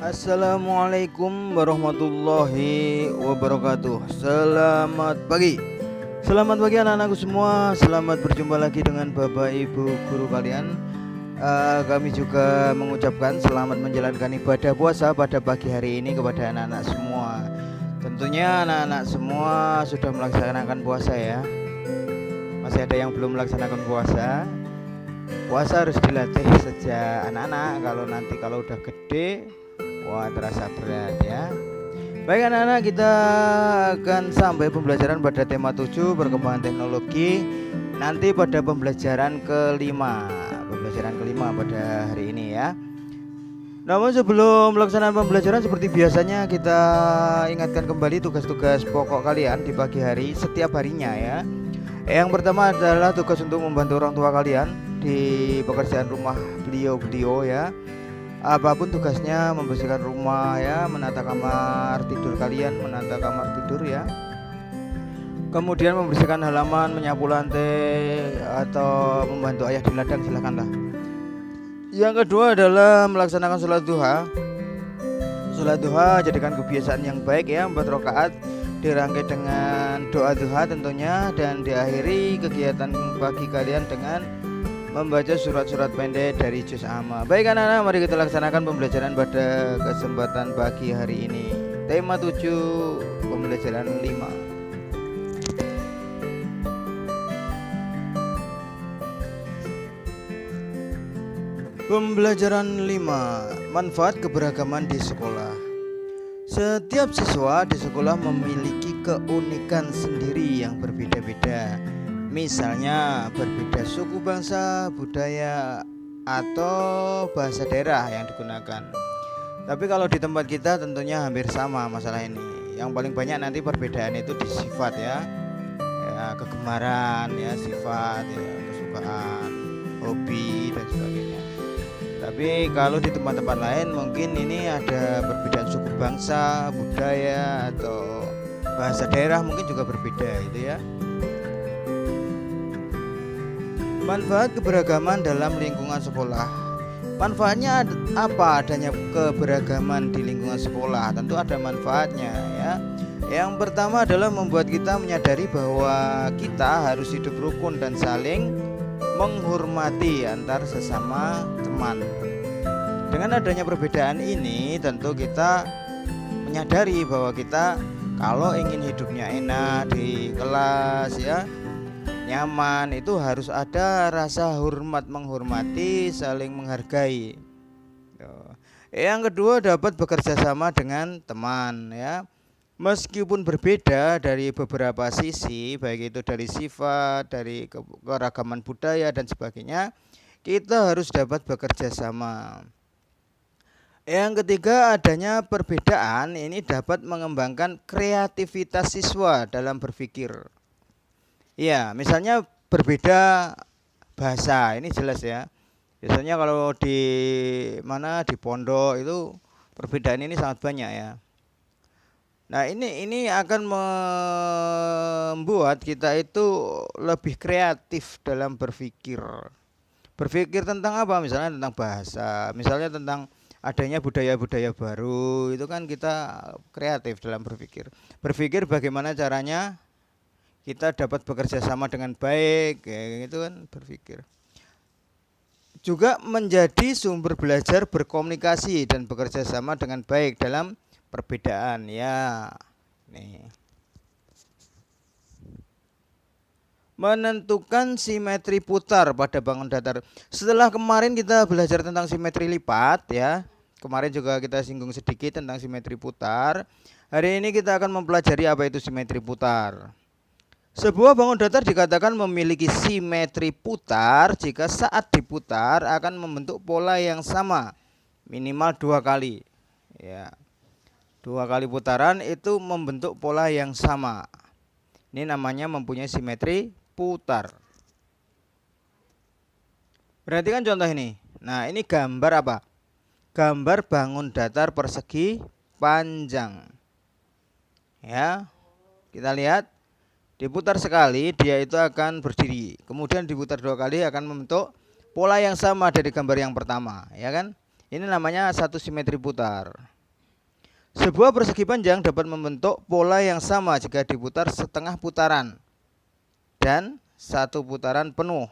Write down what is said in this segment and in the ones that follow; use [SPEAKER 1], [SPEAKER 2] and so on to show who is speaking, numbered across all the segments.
[SPEAKER 1] Assalamualaikum warahmatullahi wabarakatuh. Selamat pagi. Selamat pagi anak-anakku semua. Selamat berjumpa lagi dengan Bapak Ibu guru kalian. Kami juga mengucapkan selamat menjalankan ibadah puasa pada pagi hari ini kepada anak-anak semua. Tentunya anak-anak semua sudah melaksanakan puasa ya. Masih ada yang belum melaksanakan puasa. Puasa harus dilatih sejak anak-anak. Kalau udah gede, wah terasa berat ya. Baik anak-anak, kita akan sampai pembelajaran pada tema 7 perkembangan teknologi. Nanti pada pembelajaran kelima pada hari ini ya. Namun sebelum melaksanakan pembelajaran seperti biasanya, kita ingatkan kembali tugas-tugas pokok kalian di pagi hari setiap harinya ya. Yang pertama adalah tugas untuk membantu orang tua kalian di pekerjaan rumah beliau ya. Apapun tugasnya, membersihkan rumah ya, menata kamar tidur kalian, ya. Kemudian membersihkan halaman, menyapu lantai, atau membantu ayah di ladang, silakanlah. Yang kedua adalah melaksanakan sholat duha. Sholat duha jadikan kebiasaan yang baik ya, 4 rakaat dirangkai dengan doa duha tentunya, dan diakhiri kegiatan pagi kalian dengan membaca surat-surat pendek dari juz amma. Baik anak-anak, mari kita laksanakan pembelajaran pada kesempatan pagi hari ini. Tema 7 pembelajaran 5. Pembelajaran 5, manfaat keberagaman di sekolah. Setiap siswa di sekolah memiliki keunikan sendiri yang berbeda-beda. Misalnya berbeda suku, bangsa, budaya, atau bahasa daerah yang digunakan. Tapi kalau di tempat kita tentunya hampir sama masalah ini. Yang paling banyak nanti perbedaan itu di sifat ya, kegemaran ya, sifat ya, kesukaan, hobi dan sebagainya. Tapi kalau di tempat-tempat lain mungkin ini ada perbedaan suku, bangsa, budaya, atau bahasa daerah mungkin juga berbeda itu ya. Manfaat keberagaman dalam lingkungan sekolah. Manfaatnya apa adanya keberagaman di lingkungan sekolah? Tentu ada manfaatnya ya. Yang pertama adalah membuat kita menyadari bahwa kita harus hidup rukun dan saling menghormati antar sesama teman. Dengan adanya perbedaan ini, tentu kita menyadari bahwa kita kalau ingin hidupnya enak di kelas ya, nyaman, itu harus ada rasa hormat, menghormati, saling menghargai. Yang kedua, dapat bekerja sama dengan teman ya. Meskipun berbeda dari beberapa sisi, baik itu dari sifat, dari keragaman budaya dan sebagainya, kita harus dapat bekerja sama. Yang ketiga, adanya perbedaan ini dapat mengembangkan kreativitas siswa dalam berpikir. Ya, misalnya berbeda bahasa, ini jelas ya. Biasanya kalau di pondok itu perbedaan ini sangat banyak ya. Nah, ini akan membuat kita itu lebih kreatif dalam berpikir. Berpikir tentang apa? Misalnya tentang bahasa, misalnya tentang adanya budaya-budaya baru, itu kan kita kreatif dalam berpikir. Berpikir bagaimana caranya kita dapat bekerja sama dengan baik, kayak gitu kan berpikir. Juga menjadi sumber belajar berkomunikasi dan bekerja sama dengan baik dalam perbedaan ya. Nih. Menentukan simetri putar pada bangun datar. Setelah kemarin kita belajar tentang simetri lipat ya. Kemarin juga kita singgung sedikit tentang simetri putar. Hari ini kita akan mempelajari apa itu simetri putar. Sebuah bangun datar dikatakan memiliki simetri putar jika saat diputar akan membentuk pola yang sama minimal 2 kali. Ya. 2 kali putaran itu membentuk pola yang sama. Ini namanya mempunyai simetri putar. Perhatikan contoh ini. Nah, ini gambar apa? Gambar bangun datar persegi panjang. Ya. Kita lihat. Diputar sekali dia itu akan berdiri, kemudian diputar 2 kali akan membentuk pola yang sama dari gambar yang pertama, ya kan? Ini namanya satu simetri putar. Sebuah persegi panjang dapat membentuk pola yang sama jika diputar setengah putaran dan satu putaran penuh.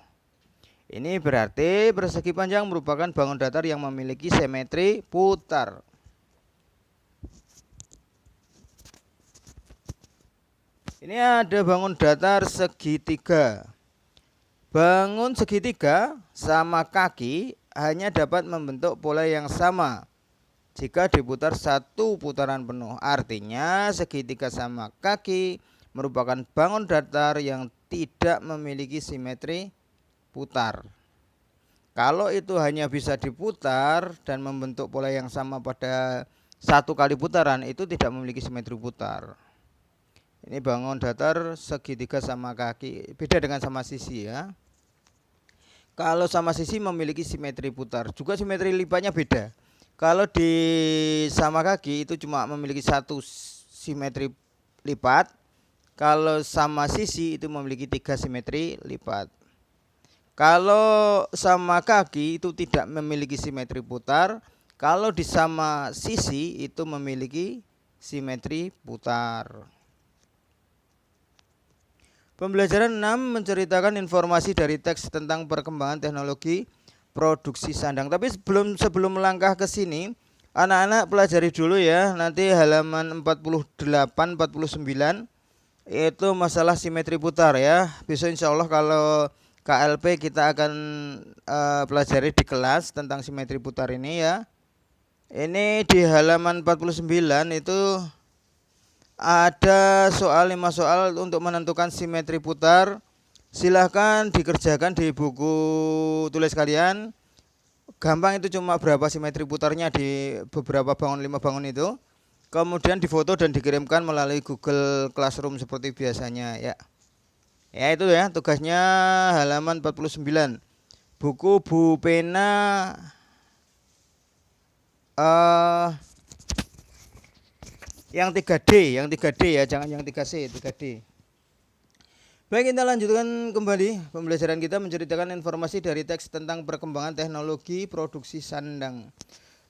[SPEAKER 1] Ini berarti persegi panjang merupakan bangun datar yang memiliki simetri putar. Ini ada bangun datar segitiga. Bangun segitiga sama kaki hanya dapat membentuk pola yang sama jika diputar satu putaran penuh. Artinya segitiga sama kaki merupakan bangun datar yang tidak memiliki simetri putar. Kalau itu hanya bisa diputar dan membentuk pola yang sama pada satu kali putaran, itu tidak memiliki simetri putar. Ini bangun datar segitiga sama kaki, beda dengan sama sisi ya. Kalau sama sisi memiliki simetri putar, juga simetri lipatnya beda. Kalau di sama kaki itu cuma memiliki satu simetri lipat. Kalau sama sisi itu memiliki 3 simetri lipat. Kalau sama kaki itu tidak memiliki simetri putar. Kalau di sama sisi itu memiliki simetri putar. Pembelajaran 6 menceritakan informasi dari teks tentang perkembangan teknologi produksi sandang. Tapi sebelum melangkah ke sini, anak-anak pelajari dulu ya. Nanti halaman 48 49 itu masalah simetri putar ya. Besok insya Allah kalau KLP kita akan pelajari di kelas tentang simetri putar ini ya. Ini di halaman 49 itu ada 5 soal untuk menentukan simetri putar. Silahkan dikerjakan di buku tulis kalian. Gampang, itu cuma berapa simetri putarnya di beberapa bangun 5 bangun itu. Kemudian difoto dan dikirimkan melalui Google Classroom seperti biasanya ya. Ya itu ya tugasnya halaman 49. Buku Bu Pena yang 3D ya, jangan yang 3C, 3D. Baik, kita lanjutkan kembali pembelajaran kita menceritakan informasi dari teks tentang perkembangan teknologi produksi sandang.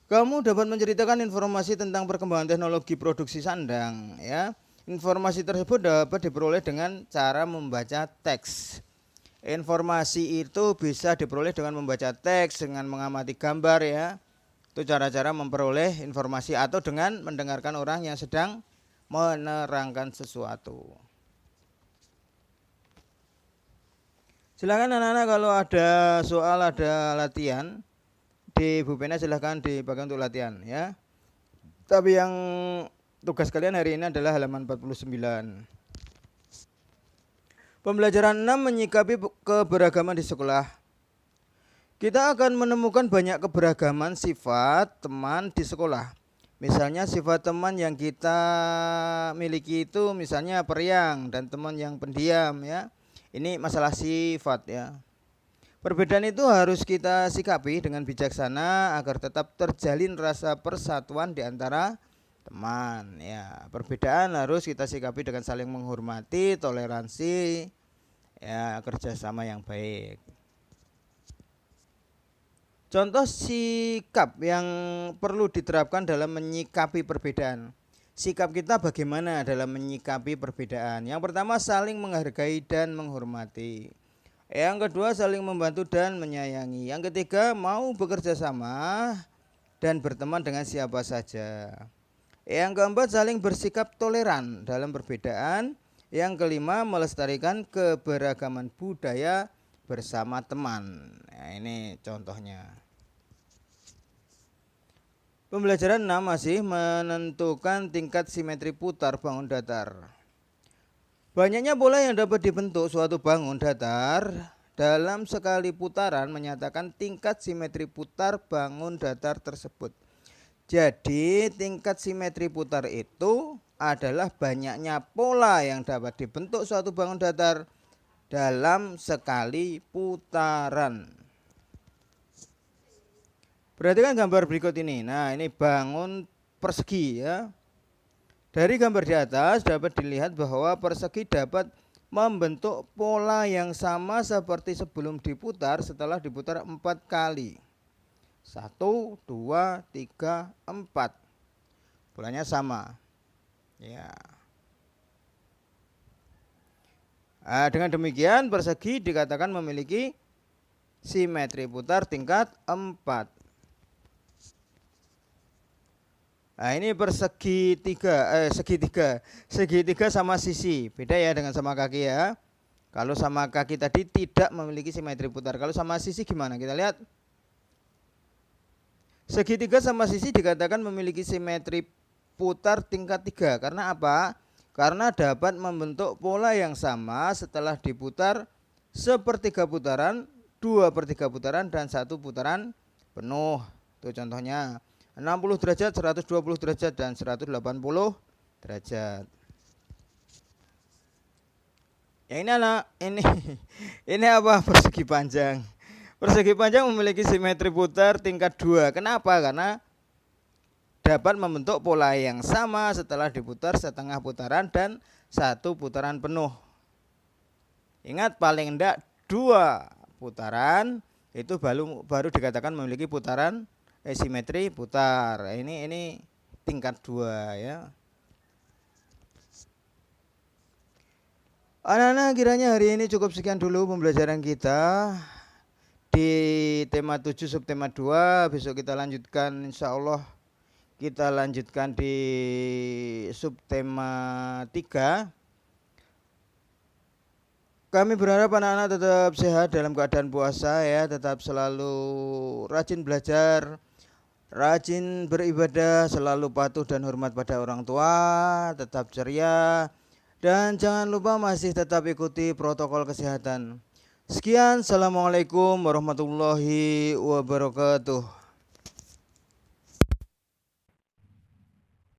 [SPEAKER 1] Kamu dapat menceritakan informasi tentang perkembangan teknologi produksi sandang ya. Informasi tersebut dapat diperoleh dengan cara membaca teks. Informasi itu bisa diperoleh dengan membaca teks, dengan mengamati gambar ya. Itu cara-cara memperoleh informasi, atau dengan mendengarkan orang yang sedang menerangkan sesuatu. Silakan anak-anak kalau ada soal, ada latihan di Bu Pena silahkan dipakai untuk latihan ya. Tapi yang tugas kalian hari ini adalah halaman 49. Pembelajaran 6 menyikapi keberagaman di sekolah. Kita akan menemukan banyak keberagaman sifat teman di sekolah. Misalnya sifat teman yang kita miliki itu misalnya periang dan teman yang pendiam ya. Ini masalah sifat ya. Perbedaan itu harus kita sikapi dengan bijaksana agar tetap terjalin rasa persatuan di antara teman ya. Perbedaan harus kita sikapi dengan saling menghormati, toleransi ya, kerjasama yang baik. Contoh sikap yang perlu diterapkan dalam menyikapi perbedaan. Sikap kita bagaimana dalam menyikapi perbedaan? Yang pertama, saling menghargai dan menghormati. Yang kedua, saling membantu dan menyayangi. Yang ketiga, mau bekerja sama dan berteman dengan siapa saja. Yang keempat, saling bersikap toleran dalam perbedaan. Yang kelima, melestarikan keberagaman budaya bersama teman. Nah, ini contohnya. Pembelajaran 6 masih menentukan tingkat simetri putar bangun datar. Banyaknya pola yang dapat dibentuk suatu bangun datar dalam sekali putaran menyatakan tingkat simetri putar bangun datar tersebut. Jadi tingkat simetri putar itu adalah banyaknya pola yang dapat dibentuk suatu bangun datar dalam sekali putaran. Perhatikan gambar berikut ini. Nah, ini bangun persegi ya. Dari gambar di atas dapat dilihat bahwa persegi dapat membentuk pola yang sama seperti sebelum diputar setelah diputar 4 kali. 1, 2, 3, 4. polanya sama. Ya. Nah, dengan demikian persegi dikatakan memiliki simetri putar tingkat 4. Nah, ini persegi segitiga sama sisi. Beda ya dengan sama kaki ya. Kalau sama kaki tadi tidak memiliki simetri putar. Kalau sama sisi gimana? Kita lihat. Segitiga sama sisi dikatakan memiliki simetri putar tingkat 3. Karena apa? Karena dapat membentuk pola yang sama setelah diputar sepertiga putaran, 2/3 putaran, dan 1 putaran penuh. Itu contohnya 60 derajat, 120 derajat, dan 180 derajat. Ya ini apa? Persegi panjang. Persegi panjang memiliki simetri putar tingkat 2. Kenapa? Karena dapat membentuk pola yang sama setelah diputar setengah putaran dan 1 putaran penuh. Ingat, paling enggak 2 putaran itu baru dikatakan memiliki putaran simetri putar. Ini tingkat 2 ya. Anak-anak, kiranya hari ini cukup sekian dulu pembelajaran kita di tema 7 subtema 2. Besok kita lanjutkan, insya Allah kita lanjutkan di subtema 3. Kami berharap anak-anak tetap sehat dalam keadaan puasa ya, tetap selalu rajin belajar, rajin beribadah, selalu patuh dan hormat pada orang tua, tetap ceria, dan jangan lupa masih tetap ikuti protokol kesehatan. Sekian, assalamualaikum warahmatullahi wabarakatuh.